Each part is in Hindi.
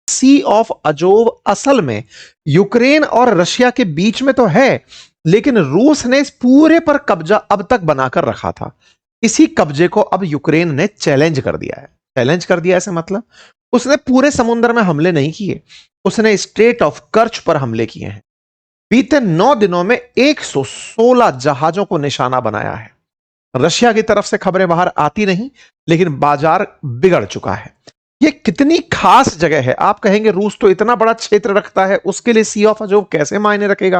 सी ऑफ अजोव असल में यूक्रेन और रशिया के बीच में तो है, लेकिन रूस ने इस पूरे पर कब्जा अब तक बनाकर रखा था। इसी कब्जे को अब यूक्रेन ने चैलेंज कर दिया है। चैलेंज कर दिया ऐसे मतलब उसने पूरे समुद्र में हमले नहीं किए, उसने स्ट्रेट ऑफ कर्च पर हमले किए हैं। बीते 9 दिनों में 116 जहाजों को निशाना बनाया है। रशिया की तरफ से खबरें बाहर आती नहीं, लेकिन बाजार बिगड़ चुका है। यह कितनी खास जगह है आप कहेंगे, रूस तो इतना बड़ा क्षेत्र रखता है, उसके लिए सी ऑफ अजोव कैसे मायने रखेगा?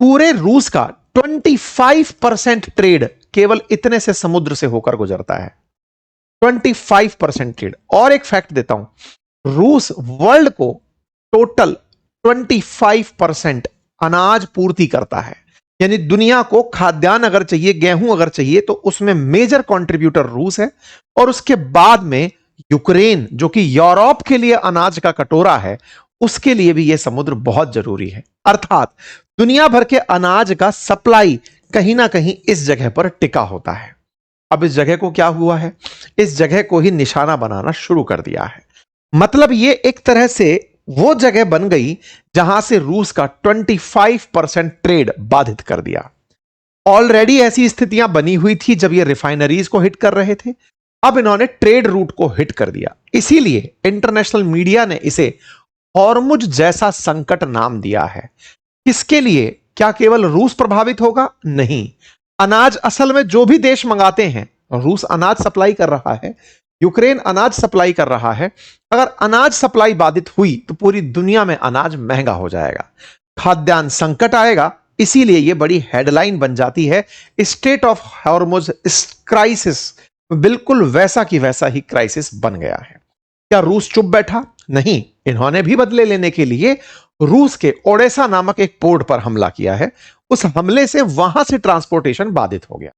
पूरे रूस का 25% ट्रेड केवल इतने से समुद्र से होकर गुजरता है। 25% ट्रेड। और एक फैक्ट देता हूं, रूस वर्ल्ड को टोटल 25% अनाज पूर्ति करता है। यानी दुनिया को खाद्यान्न अगर चाहिए, गेहूं अगर चाहिए, तो उसमें मेजर कंट्रीब्यूटर रूस है। और उसके बाद में यूक्रेन, जो कि यूरोप के लिए अनाज का कटोरा है, उसके लिए भी यह समुद्र बहुत जरूरी है। अर्थात दुनिया भर के अनाज का सप्लाई कहीं ना कहीं इस जगह पर टिका होता है। अब इस जगह को क्या हुआ है, इस जगह को ही निशाना बनाना शुरू कर दिया है। मतलब यह एक तरह से वो जगह बन गई जहां से रूस का 25% ट्रेड बाधित कर दिया। ऑलरेडी ऐसी स्थितियां बनी हुई थी जब ये रिफाइनरीज को हिट कर रहे थे, अब इन्होंने ट्रेड रूट को हिट कर दिया। इसीलिए इंटरनेशनल मीडिया ने इसे हॉर्मुज जैसा संकट नाम दिया है। किसके लिए? क्या केवल रूस प्रभावित होगा? नहीं, अनाज असल में जो भी देश मंगाते हैं, रूस अनाज सप्लाई कर रहा है, यूक्रेन अनाज सप्लाई कर रहा है। अगर अनाज सप्लाई बाधित हुई तो पूरी दुनिया में अनाज महंगा हो जाएगा, खाद्यान्न संकट आएगा। इसीलिए यह बड़ी हेडलाइन बन जाती है। स्टेट ऑफ हॉर्मुज क्राइसिस बिल्कुल वैसा की वैसा ही क्राइसिस बन गया है। क्या रूस चुप बैठा? नहीं, इन्होंने भी बदले लेने के लिए रूस के ओडेसा नामक एक पोर्ट पर हमला किया है। उस हमले से वहां से ट्रांसपोर्टेशन बाधित हो गया।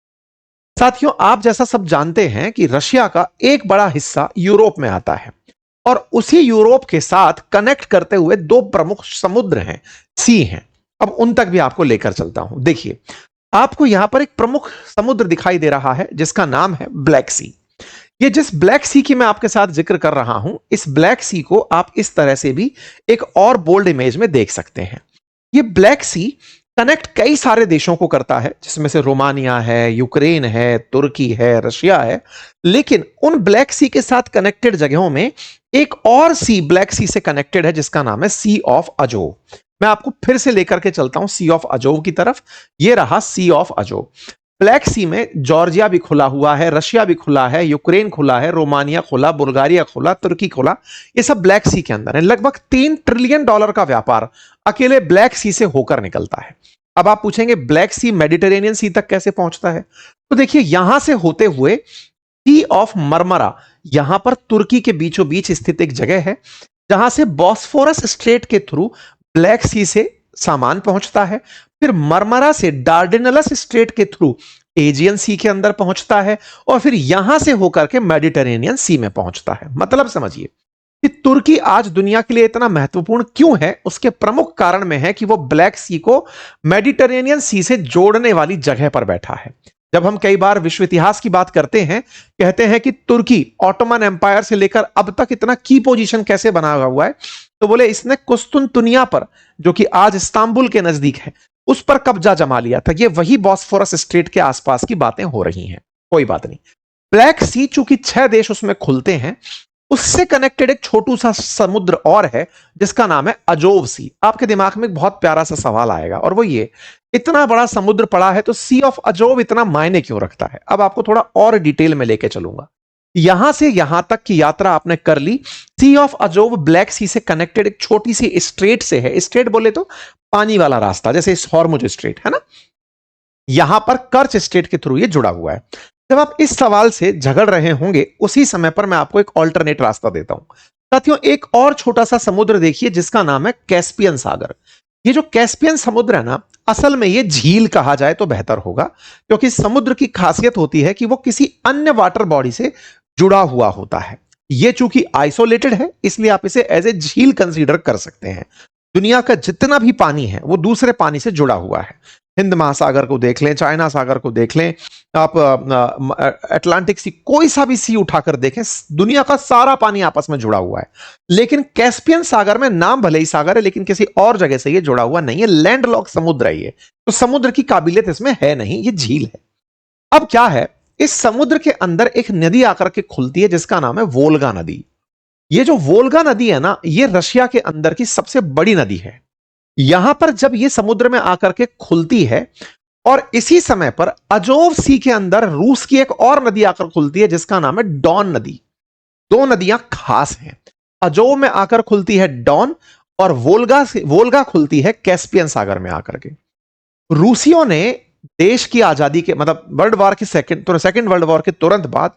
साथियों, आप जैसा सब जानते हैं कि रशिया का एक बड़ा हिस्सा यूरोप में आता है और उसी यूरोप के साथ कनेक्ट करते हुए 2 प्रमुख समुद्र हैं, सी हैं। अब उन तक भी आपको लेकर चलता हूं। देखिए, आपको यहां पर एक प्रमुख समुद्र दिखाई दे रहा है जिसका नाम है ब्लैक सी। ये जिस ब्लैक सी की मैं आपके साथ जिक्र कर रहा हूं, इस ब्लैक सी को आप इस तरह से भी एक और बोल्ड इमेज में देख सकते हैं। ये ब्लैक सी कनेक्ट कई सारे देशों को करता है, जिसमें से रोमानिया है, यूक्रेन है, तुर्की है, रशिया है। लेकिन उन ब्लैक सी के साथ कनेक्टेड जगहों में एक और सी ब्लैक सी से कनेक्टेड है जिसका नाम है सी ऑफ अजोव। मैं आपको फिर से लेकर के चलता हूं सी ऑफ अजोव की तरफ। यह रहा सी ऑफ अजोव। ब्लैक सी में जॉर्जिया भी खुला हुआ है, रशिया भी खुला है, यूक्रेन खुला है, रोमानिया खुला, बुल्गारिया खुला, तुर्की खुला। ये सब ब्लैक सी के अंदर है। लगभग $3 ट्रिलियन का व्यापार अकेले ब्लैक सी से होकर निकलता है। अब आप पूछेंगे ब्लैक सी मेडिटेरेनियन सी तक कैसे पहुंचता है? तो देखिए, यहां से होते हुए सी ऑफ मरमरा, यहां पर तुर्की के बीचों बीच स्थित एक जगह है जहां से बॉस्फोरस स्ट्रेट के थ्रू ब्लैक सी से सामान पहुंचता है। फिर मरमरा से डार्डेनलस स्ट्रेट के थ्रू एजियन सी के अंदर पहुंचता है और फिर यहां से होकर के मेडिटेरेनियन सी में पहुंचता है। मतलब समझिए कि तुर्की आज दुनिया के लिए इतना महत्वपूर्ण क्यों है। उसके प्रमुख कारण में है कि वो ब्लैक सी को मेडिटेरेनियन सी से जोड़ने वाली जगह पर बैठा है। जब हम कई बार विश्व इतिहास की बात करते हैं, कहते हैं कि तुर्की ऑटोमन एम्पायर से लेकर अब तक इतना की पोजीशन कैसे बना हुआ है, तो बोले इसने कुस्तुनतुनिया पर, जो कि आज इस्तांबुल के नजदीक है, उस पर कब्जा जमा लिया था। ये वही बॉस्फोरस स्ट्रेट के आसपास की बातें हो रही हैं। कोई बात नहीं। ब्लैक सी चूंकि 6 देश उसमें खुलते हैं, उससे कनेक्टेड एक छोटू सा समुद्र और है जिसका नाम है अजोव सी। आपके दिमाग में एक बहुत प्यारा सा सवाल आएगा और वो ये, इतना बड़ा समुद्र पड़ा है तो सी ऑफ अजोव इतना मायने क्यों रखता है? अब आपको थोड़ा और डिटेल में लेके चलूंगा। यहां से यहां तक की यात्रा आपने कर ली। सी ऑफ अजोव ब्लैक सी से कनेक्टेड एक छोटी सी स्ट्रेट से है। स्ट्रेट बोले तो पानी वाला रास्ता, जैसे इस हॉर्मुज स्ट्रेट है ना, यहां पर कर्च स्ट्रेट के थ्रू ये जुड़ा हुआ है। जब आप इस सवाल से झगड़ रहे होंगे, उसी समय पर मैं आपको एक ऑल्टरनेट रास्ता देता हूं। साथियों, एक और छोटा सा समुद्र देखिए जिसका नाम है कैस्पियन सागर। ये जो कैस्पियन समुद्र है ना, असल में ये झील कहा जाए तो बेहतर होगा, क्योंकि समुद्र की खासियत होती है कि वो किसी अन्य वाटर बॉडी से जुड़ा हुआ होता है। ये चूंकि आइसोलेटेड है, इसलिए आप इसे एज ए झील कंसीडर कर सकते हैं। दुनिया का जितना भी पानी है वो दूसरे पानी से जुड़ा हुआ है। हिंद महासागर को देख लें, चाइना सागर को देख लें, आप अटलांटिक सी, कोई सा भी सी उठाकर देखें, दुनिया का सारा पानी आपस में जुड़ा हुआ है। लेकिन कैस्पियन सागर में नाम भले ही सागर है, लेकिन किसी और जगह से ये जुड़ा हुआ नहीं है, लैंडलॉक समुद्र है ये, तो समुद्र की काबिलियत इसमें है नहीं, ये झील है। अब क्या है, इस समुद्र के अंदर एक नदी आकर के खुलती है जिसका नाम है वोल्गा नदी। ये जो वोल्गा नदी है ना, ये रशिया के अंदर की सबसे बड़ी नदी है। यहां पर जब ये समुद्र में आकर के खुलती है, और इसी समय पर अजोव सी के अंदर रूस की एक और नदी आकर खुलती है जिसका नाम है डॉन नदी। दो नदियां खास हैं, अजोव में आकर खुलती है डॉन, और वोल्गा खुलती है कैस्पियन सागर में आकर के। रूसियों ने देश की आजादी के, मतलब वर्ल्ड वॉर की सेकेंड वर्ल्ड वॉर के तुरंत बाद,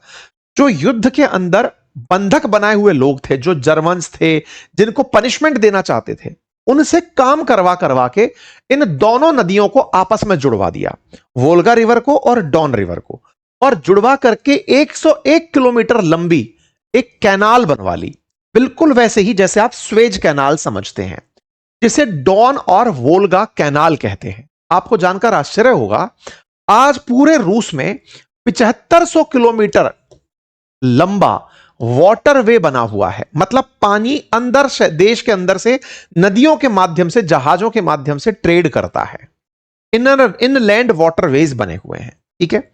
जो युद्ध के अंदर बंधक बनाए हुए लोग थे, जो जर्मन्स थे, जिनको पनिशमेंट देना चाहते थे, उनसे काम करवा करवा के इन दोनों नदियों को आपस में जुड़वा दिया, वोल्गा रिवर को और डॉन रिवर को, और जुड़वा करके 101 किलोमीटर लंबी एक कैनाल बनवा ली, बिल्कुल वैसे ही जैसे आप स्वेज कैनाल समझते हैं, जिसे डॉन और वोल्गा कैनाल कहते हैं। आपको जानकर आश्चर्य होगा, आज पूरे रूस में 7500 किलोमीटर लंबा वाटरवे बना हुआ है, मतलब पानी अंदर से, देश के अंदर से नदियों के माध्यम से, जहाजों के माध्यम से ट्रेड करता है। इनलैंड वाटरवेज बने हुए हैं, ठीक है।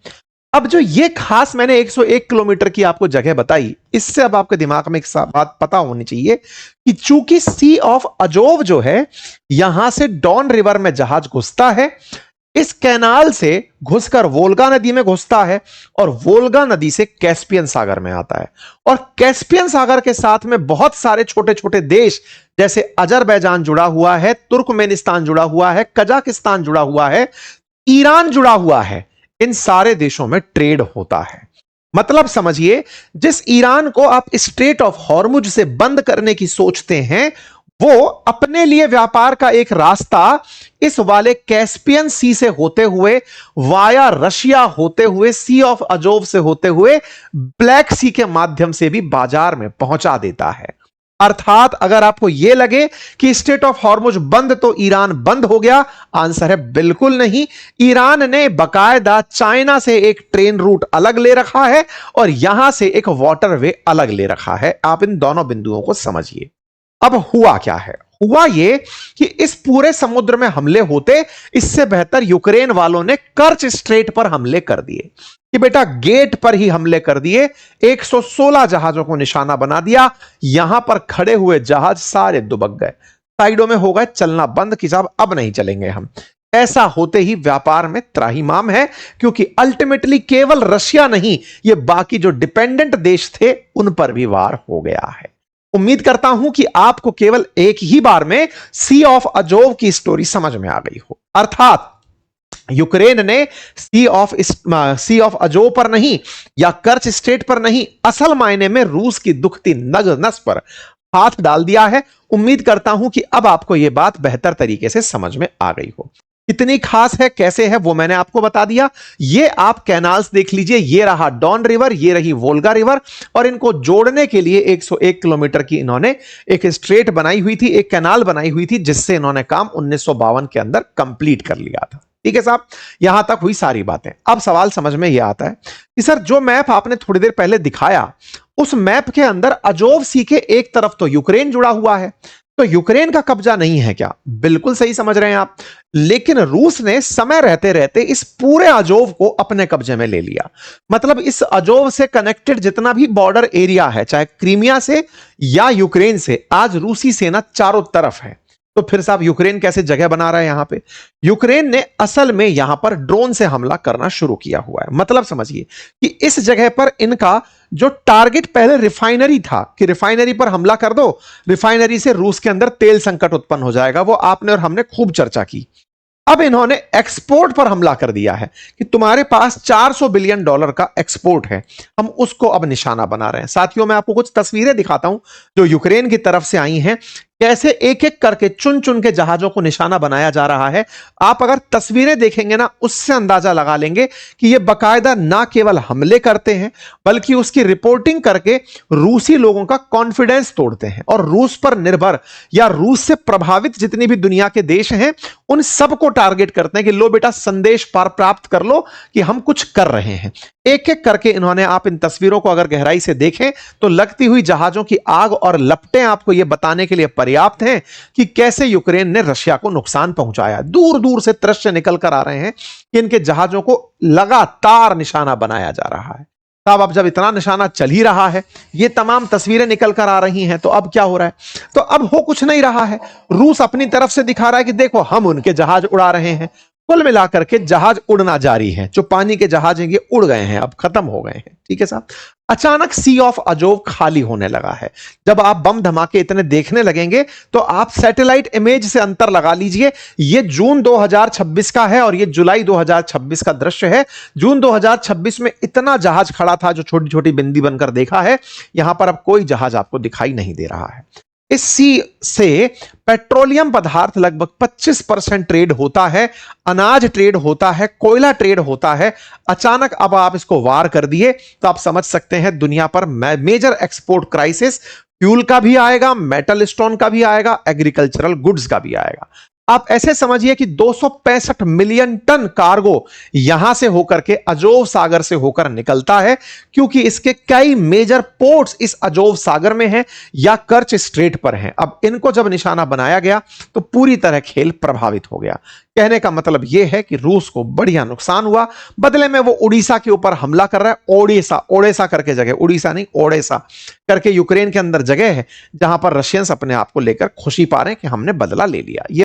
अब जो ये खास मैंने 101 किलोमीटर की आपको जगह बताई, इससे अब आपके दिमाग में एक बात पता होनी चाहिए कि चूंकि सी ऑफ अजोव जो है, यहां से डॉन रिवर में जहाज घुसता है, इस कैनाल से घुसकर वोल्गा नदी में घुसता है, और वोल्गा नदी से कैस्पियन सागर में आता है, और कैस्पियन सागर के साथ में बहुत सारे छोटे छोटे देश, जैसे अजरबैजान जुड़ा हुआ है, तुर्कमेनिस्तान जुड़ा हुआ है, कजाकिस्तान जुड़ा हुआ है, ईरान जुड़ा हुआ है, इन सारे देशों में ट्रेड होता है। मतलब समझिए, जिस ईरान को आप स्ट्रेट ऑफ हॉर्मुज से बंद करने की सोचते हैं, वो अपने लिए व्यापार का एक रास्ता इस वाले कैस्पियन सी से होते हुए, वाया रशिया होते हुए, सी ऑफ अजोव से होते हुए, ब्लैक सी के माध्यम से भी बाजार में पहुंचा देता है। अर्थात अगर आपको यह लगे कि स्टेट ऑफ हॉर्मुज बंद तो ईरान बंद हो गया, आंसर है बिल्कुल नहीं। ईरान ने बकायदा चाइना से एक ट्रेन रूट अलग ले रखा है, और यहां से एक वाटरवे अलग ले रखा है। आप इन दोनों बिंदुओं को समझिए। अब हुआ क्या है, हुआ यह कि इस पूरे समुद्र में हमले होते, इससे बेहतर यूक्रेन वालों ने कर्च स्ट्रेट पर हमले कर दिए, कि बेटा गेट पर ही हमले कर दिए, 116 जहाजों को निशाना बना दिया। यहां पर खड़े हुए जहाज सारे दुबक गए, साइडों में हो गए, चलना बंद कि साहब अब नहीं चलेंगे हम। ऐसा होते ही व्यापार में त्राहिमाम है, क्योंकि अल्टीमेटली केवल रशिया नहीं, ये बाकी जो डिपेंडेंट देश थे उन पर भी वार हो गया है। उम्मीद करता हूं कि आपको केवल एक ही बार में सी ऑफ अजोव की स्टोरी समझ में आ गई हो। अर्थात यूक्रेन ने सी ऑफ अजोव पर नहीं, या कर्च स्टेट पर नहीं, असल मायने में रूस की दुखती नस पर हाथ डाल दिया है। उम्मीद करता हूं कि अब आपको यह बात बेहतर तरीके से समझ में आ गई हो। कितनी खास है, कैसे है, वो मैंने आपको बता दिया। ये आप कैनाल्स देख लीजिए, ये रहा डॉन रिवर, ये रही वोल्गा रिवर, और इनको जोड़ने के लिए 101 किलोमीटर की इन्होंने एक स्ट्रेट बनाई हुई थी, एक कैनाल बनाई हुई थी, जिससे इन्होंने काम 1952 के अंदर कंप्लीट कर लिया था। ठीक है साहब, यहां तक हुई सारी बातें। अब सवाल समझ में यह आता है कि सर, जो मैप आपने थोड़ी देर पहले दिखाया, उस मैप के अंदर अजोव सी के एक तरफ तो यूक्रेन जुड़ा हुआ है, तो यूक्रेन का कब्जा नहीं है क्या? बिल्कुल सही समझ रहे हैं आप। लेकिन रूस ने समय रहते रहते इस पूरे अजोव को अपने कब्जे में ले लिया। मतलब इस अजोव से कनेक्टेड जितना भी बॉर्डर एरिया है, चाहे क्रीमिया से या यूक्रेन से, आज रूसी सेना चारों तरफ है। तो फिर साहब यूक्रेन कैसे जगह बना रहा है यहां पे? यूक्रेन ने असल में यहां पर ड्रोन से हमला करना शुरू किया हुआ है। मतलब समझिए कि इस जगह पर इनका जो टारगेट पहले रिफाइनरी था, कि रिफाइनरी पर हमला कर दो, रिफाइनरी से रूस के अंदर तेल संकट उत्पन्न हो जाएगा, वो आपने और हमने खूब चर्चा की। अब इन्होंने एक्सपोर्ट पर हमला कर दिया है कि तुम्हारे पास $400 बिलियन का एक्सपोर्ट है, हम उसको अब निशाना बना रहे हैं। साथियों, मैं आपको कुछ तस्वीरें दिखाता हूं जो यूक्रेन की तरफ से आई हैं। कैसे एक एक करके चुन चुन के जहाजों को निशाना बनाया जा रहा है। आप अगर तस्वीरें देखेंगे ना, उससे अंदाजा लगा लेंगे कि ये बकायदा ना केवल हमले करते हैं बल्कि उसकी रिपोर्टिंग करके रूसी लोगों का कॉन्फिडेंस तोड़ते हैं और रूस पर निर्भर या रूस से प्रभावित जितनी भी दुनिया के देश हैं उन सबको टारगेट करते हैं कि लो बेटा संदेश पार प्राप्त कर लो कि हम कुछ कर रहे हैं। एक एक करके इन्होंने, आप इन तस्वीरों को अगर गहराई से देखें तो लगती हुई जहाजों की आग और लपटें आपको यह बताने के लिए पर्याप्त हैं कि कैसे यूक्रेन ने रशिया को नुकसान पहुंचाया। दूर दूर से दृश्य निकल कर आ रहे हैं कि इनके जहाजों को लगातार निशाना बनाया जा रहा है। तब अब जब इतना निशाना चल ही रहा है, ये तमाम तस्वीरें निकल कर आ रही हैं, तो अब क्या हो रहा है? तो अब हो कुछ नहीं रहा है। रूस अपनी तरफ से दिखा रहा है कि देखो हम उनके जहाज उड़ा रहे हैं। कुल मिलाकर के जहाज उड़ना जारी है। जो पानी के जहाज हैं ये उड़ गए हैं, अब खत्म हो गए हैं। ठीक है साहब। अचानक सी ऑफ अजोव खाली होने लगा है। जब आप बम धमाके इतने देखने लगेंगे तो आप सैटेलाइट इमेज से अंतर लगा लीजिए। ये जून 2026 का है और ये जुलाई 2026 का दृश्य है। जून 2026 में इतना जहाज खड़ा था जो छोटी छोटी बिंदी बनकर देखा है, यहां पर अब कोई जहाज आपको दिखाई नहीं दे रहा है। इस सी से पेट्रोलियम पदार्थ लगभग 25% ट्रेड होता है, अनाज ट्रेड होता है, कोयला ट्रेड होता है। अचानक अब आप इसको वार कर दिए तो आप समझ सकते हैं दुनिया पर मेजर एक्सपोर्ट क्राइसिस, फ्यूल का भी आएगा, मेटल स्टोन का भी आएगा, एग्रीकल्चरल गुड्स का भी आएगा। आप ऐसे समझिए कि 265 मिलियन टन कार्गो यहां से होकर के अजोव सागर से होकर निकलता है, क्योंकि इसके कई मेजर पोर्ट्स इस अजोव सागर में हैं या कर्च स्ट्रेट पर हैं। अब इनको जब निशाना बनाया गया तो पूरी तरह खेल प्रभावित हो गया। कहने का मतलब यह है कि रूस को बढ़िया नुकसान हुआ। बदले में वो उड़ीसा के ऊपर हमला कर रहा है। ओडेसा करके जगह, उड़ीसा नहीं ओडेसा करके यूक्रेन के अंदर जगह है जहां पर रशियंस अपने आप को लेकर खुशी पा रहे हैं कि हमने बदला ले लिया।